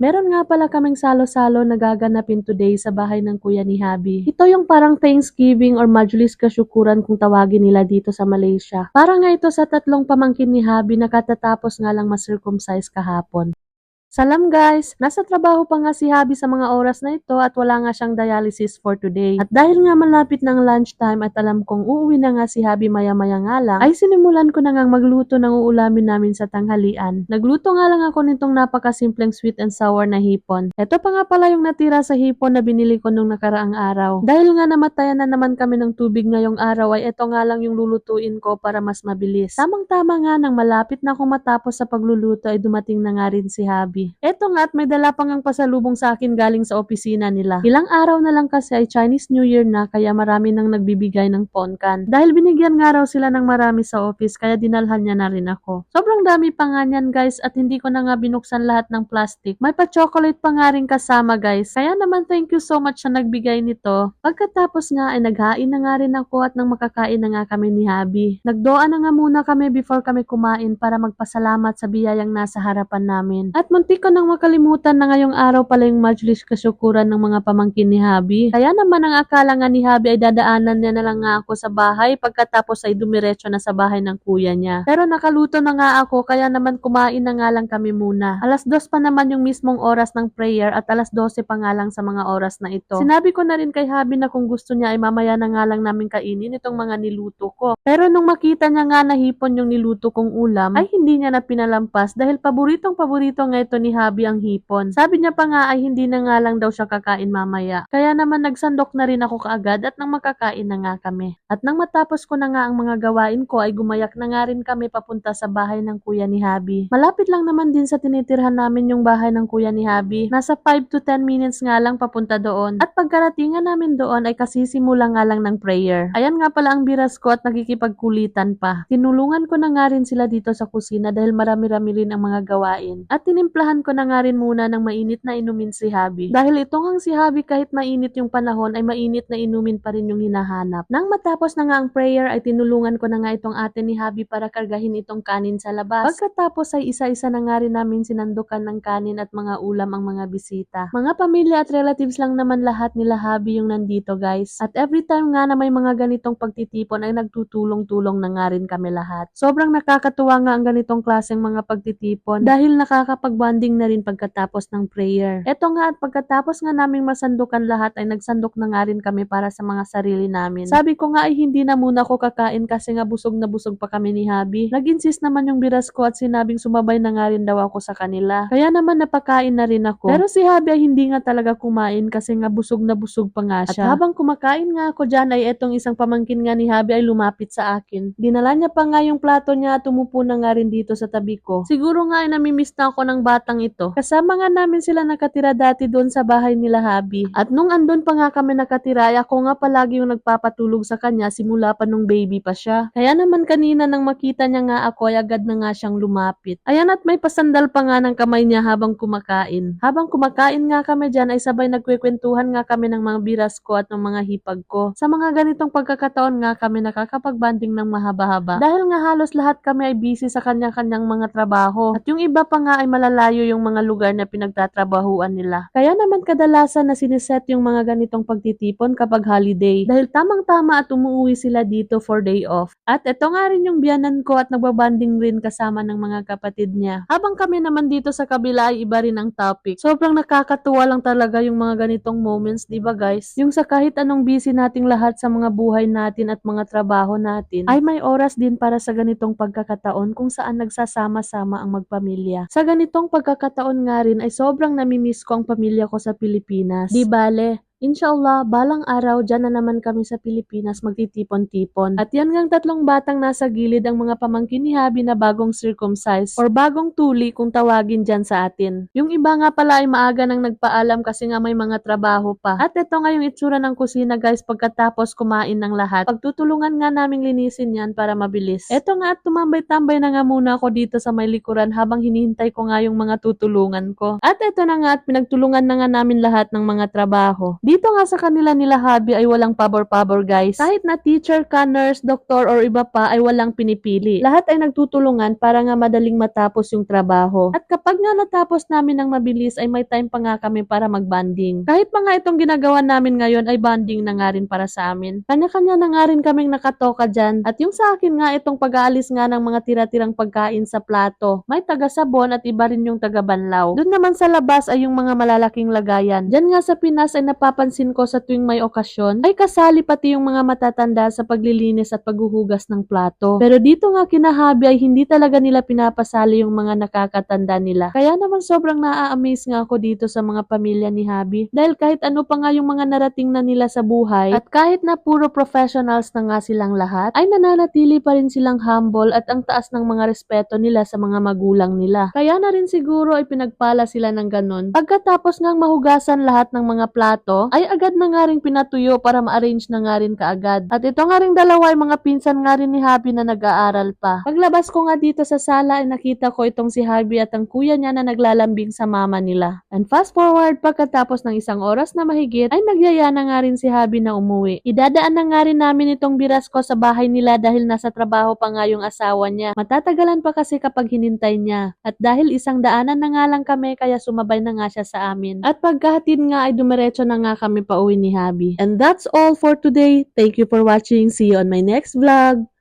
Meron nga pala kaming salo-salo na gaganapin today sa bahay ng kuya ni Habi. Ito yung parang Thanksgiving or Majlis Kasyukuran kung tawagin nila dito sa Malaysia. Para nga ito sa tatlong pamangkin ni Habi na katatapos nga lang ma-circumcise kahapon. Salam guys! Nasa trabaho pa nga si Habi sa mga oras na ito at wala nga siyang dialysis for today. At dahil nga malapit ng lunchtime at alam kong uuwi na nga si Habi maya-maya nga lang, ay sinimulan ko na nga magluto ng uulamin namin sa tanghalian. Nagluto nga lang ako nitong napakasimpleng sweet and sour na hipon. Ito pa nga pala yung natira sa hipon na binili ko nung nakaraang araw. Dahil nga namatayan na naman kami ng tubig ngayong araw ay ito nga lang yung lulutuin ko para mas mabilis. Tamang-tama nga nang malapit na akong matapos sa pagluluto ay dumating na nga rin si Habi. Eto nga at may dala pang ang pasalubong sa akin galing sa opisina nila. Ilang araw na lang kasi ay Chinese New Year na kaya marami nang nagbibigay ng ponkan. Dahil binigyan nga raw sila ng marami sa office kaya dinalhan niya na rin ako. Sobrang dami pa nga niyan guys at hindi ko na nga binuksan lahat ng plastic. May pa-chocolate pa nga rin kasama guys. Kaya naman thank you so much sa nagbigay nito. Pagkatapos nga ay naghain na nga rin ako at nang makakain na nga kami ni Habi. Nagdoa na nga muna kami before kami kumain para magpasalamat sa biyayang nasa harapan namin. At muntik ko nang makalimutan na ngayong araw pala yung Majlis Kasyukuran ng mga pamangkin ni Habi. Kaya naman ang akala nga ni Habi ay dadaanan niya na lang nga ako sa bahay pagkatapos ay dumiretso na sa bahay ng kuya niya. Pero nakaluto na nga ako kaya naman kumain na nga lang kami muna. 2:00 pa naman yung mismong oras ng prayer at 12:00 pa nga lang sa mga oras na ito. Sinabi ko na rin kay Habi na kung gusto niya ay mamaya na nga lang namin kainin itong mga niluto ko. Pero nung makita niya nga na hipon yung niluto kong ulam ay hindi niya na pinalampas dahil paboritong-paborito nga ito ni Habi ang hipon. Sabi niya pa nga ay hindi na nga lang daw siya kakain mamaya. Kaya naman nagsandok na rin ako kaagad at nang makakain na nga kami. At nang matapos ko na nga ang mga gawain ko ay gumayak na nga rin kami papunta sa bahay ng kuya ni Habi. Malapit lang naman din sa tinitirhan namin yung bahay ng kuya ni Habi. Nasa 5 to 10 minutes nga lang papunta doon. At pagkaratingan namin doon ay kasisimula nga lang ng prayer. Ayan nga pala ang biras ko at nakikipagkulitan pa. Tinulungan ko na nga rin sila dito sa kusina dahil marami-rami rin ang mga gawain. At tinimplahan ko na nga rin muna ng mainit na inumin si Habi. Dahil ito ngang si Habi kahit mainit yung panahon ay mainit na inumin pa rin yung hinahanap. Nang matapos na nga ang prayer ay tinulungan ko na nga itong ate ni Habi para kargahin itong kanin sa labas. Pagkatapos ay isa-isa na nga rin namin sinandukan ng kanin at mga ulam ang mga bisita. Mga pamilya at relatives lang naman lahat nila Habi yung nandito guys. At every time nga na may mga ganitong pagtitipon ay nagtutulong-tulong na nga rin kami lahat. Sobrang nakakatuwa nga ang ganitong klaseng mga pagtitipon dahil nakakapag-bonding na rin pagkatapos ng prayer. Eto nga at pagkatapos nga naming masandukan lahat ay nagsandok na nga rin kami para sa mga sarili namin. Sabi ko nga ay hindi na muna ako kakain kasi nga busog na busog pa kami ni Habi. Nag-insist naman yung biras ko at sinabing sumabay na nga rin daw ako sa kanila. Kaya naman napakain na rin ako. Pero si Habi ay hindi nga talaga kumain kasi nga busog na busog pa nga siya. At habang kumakain nga ako dyan ay etong isang pamangkin nga ni Habi ay lumapit sa akin. Dinala niya pa nga yung plato niya at umupo na nga rin dito sa tabi ko. Siguro nga ay namimiss na ako ng batang ito. Kasama nga namin sila nakatira dati doon sa bahay nila Habi. At nung andun pa nga kami nakatira ay ako nga palagi yung nagpapatulog sa kanya simula pa nung baby pa siya. Kaya naman kanina nang makita niya nga ako ay agad na nga siyang lumapit. Ayan at may pasandal pa nga ng kamay niya habang kumakain. Habang kumakain nga kami dyan ay sabay nagkwekwentuhan nga kami ng mga biras ko at ng mga hipag ko. Sa mga ganitong pagkakataon nga kami nakakapagbanding ng mahaba-haba. Dahil nga halos lahat kami ay busy sa kanya-kanyang mga trabaho. At yung iba pa nga ay malalayo yung mga lugar na pinagtatrabahuan nila. Kaya naman kadalasan na siniset yung mga ganitong pagtitipon kapag holiday. Dahil tamang-tama at umuwi sila dito for day off. At ito nga rin yung biyanan ko at nagbabanding rin kasama ng mga kapatid niya. Habang kami naman dito sa kabila ay iba rin ang topic. Sobrang nakakatuwa lang talaga yung mga ganitong moments, di ba guys? Yung sa kahit anong busy nating lahat sa mga buhay natin at mga trabaho natin, ay may oras din para sa ganitong pagkakataon kung saan nagsasama-sama ang magpamilya. Sa ganitong pagkakataon nga rin ay sobrang namimiss ko ang pamilya ko sa Pilipinas. Di bale, Inshallah, balang araw dyan na naman kami sa Pilipinas magtitipon-tipon. At yan ngang tatlong batang nasa gilid ang mga pamangkin ni Habi na bagong circumcised or bagong tuli kung tawagin dyan sa atin. Yung iba nga pala ay maaga nang nagpaalam kasi nga may mga trabaho pa. At ito nga yung itsura ng kusina guys pagkatapos kumain ng lahat. Pagtutulungan nga naming linisin yan para mabilis. Ito nga at tumambay-tambay na nga muna ako dito sa may likuran habang hinihintay ko nga yung mga tutulungan ko. At ito na nga at pinagtulungan na nga namin lahat ng mga trabaho. dito nga sa kanila nila Habi ay walang pabor-pabor guys. Kahit na teacher ka, nurse, doktor or iba pa ay walang pinipili. Lahat ay nagtutulungan para nga madaling matapos yung trabaho. At kapag nga natapos namin ng mabilis ay may time pa nga kami para mag-bonding. Kahit pa nga itong ginagawa namin ngayon ay bonding na nga rin para sa amin. Kanya-kanya na nga rin kaming nakatoka dyan. At yung sa akin nga itong pag-aalis nga ng mga tira-tirang pagkain sa plato. May taga-sabon at iba rin yung taga-banlaw. Doon naman sa labas ay yung mga malalaking lagayan. Diyan nga sa Pinas ay napapansin ko sa tuwing may okasyon ay kasali pati yung mga matatanda sa paglilinis at paghuhugas ng plato. Pero dito nga kina Habi ay hindi talaga nila pinapasali yung mga nakakatanda nila. Kaya naman sobrang naa-amaze nga ako dito sa mga pamilya ni Habi. Dahil kahit ano pa nga yung mga narating na nila sa buhay at kahit na puro professionals na nga silang lahat, ay nananatili pa rin silang humble at ang taas ng mga respeto nila sa mga magulang nila. Kaya na rin siguro ay pinagpala sila ng ganun. Pagkatapos ngang mahugasan lahat ng mga plato, ay agad na nga rin pinatuyo para ma-arrange na nga rin kaagad. At ito nga rin dalawa ay mga pinsan nga rin ni Habi na nag-aaral pa. Paglabas ko nga dito sa sala ay nakita ko itong si Habi at ang kuya niya na naglalambing sa mama nila. And fast forward, pagkatapos ng isang oras na mahigit, ay nagyaya na nga rin si Habi na umuwi. Idadaan na nga rin namin itong biras ko sa bahay nila dahil nasa trabaho pa nga yung asawa niya. Matatagalan pa kasi kapag hinintay niya. At dahil isang daanan na nga lang kami kaya sumabay na nga siya sa amin. At pagkahatid nga ay dumiretso na nga kami pa uwi ni Habi. And that's all for today. Thank you for watching. See you on my next vlog.